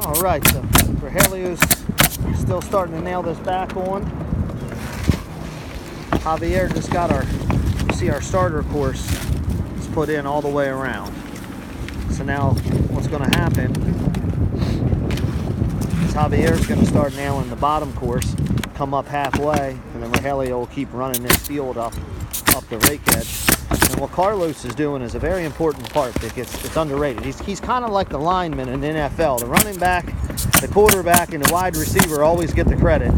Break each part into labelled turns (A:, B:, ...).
A: All right, so Rogelio's still starting to nail this back on. Javier just got you see our starter course is put in all the way around. So now what's going to happen is Javier's going to start nailing the bottom course, come up halfway, and then Rogelio will keep running this field up the rake edge. And what Carlos is doing is a very important part that it's underrated. He's kind of like the lineman in the NFL. The running back, the quarterback, and the wide receiver always get the credit.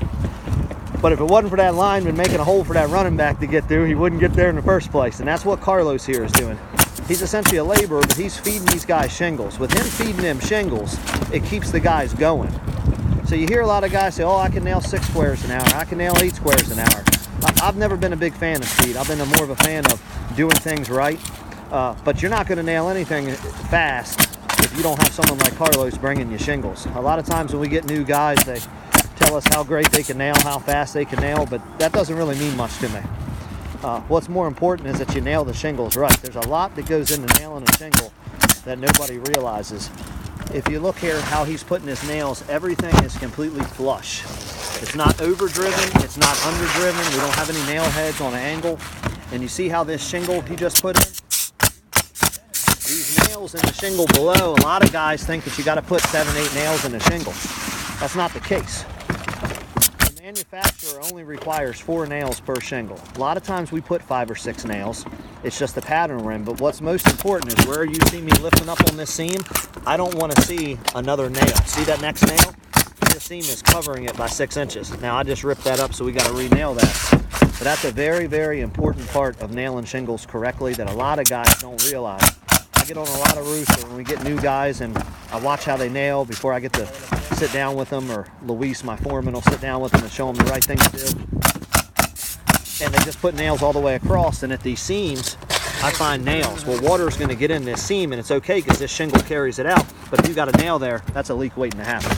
A: But if it wasn't for that lineman making a hole for that running back to get through, he wouldn't get there in the first place. And that's what Carlos here is doing. He's essentially a laborer, but he's feeding these guys shingles. With him feeding them shingles, it keeps the guys going. So you hear a lot of guys say, oh, I can nail 6 squares an hour. I can nail 8 squares an hour. I've never been a big fan of speed. I've been more of a fan of doing things right. But you're not going to nail anything fast if you don't have someone like Carlos bringing you shingles. A lot of times when we get new guys, they tell us how great they can nail, how fast they can nail, but that doesn't really mean much to me. What's more important is that you nail the shingles right. There's a lot that goes into nailing a shingle that nobody realizes. If you look here how he's putting his nails, everything is completely flush. It's not overdriven, it's not underdriven, we don't have any nail heads on an angle. And you see how this shingle he just put in? These nails in the shingle below, a lot of guys think that you got to put 7, 8 nails in a shingle. That's not the case. The manufacturer only requires 4 nails per shingle. A lot of times we put 5 or 6 nails. It's just the pattern we're in. But what's most important is where you see me lifting up on this seam, I don't want to see another nail. See that next nail? This seam is covering it by 6 inches. Now I just ripped that up, so we got to re-nail that. But that's a very, very important part of nailing shingles correctly that a lot of guys don't realize. I get on a lot of roofs when we get new guys, and I watch how they nail before I get to sit down with them, or Luis, my foreman, will sit down with them and show them the right thing to do. And they just put nails all the way across, and at these seams, I find nails. Well, water is going to get in this seam, and it's okay because this shingle carries it out. But if you got a nail there, that's a leak waiting to happen.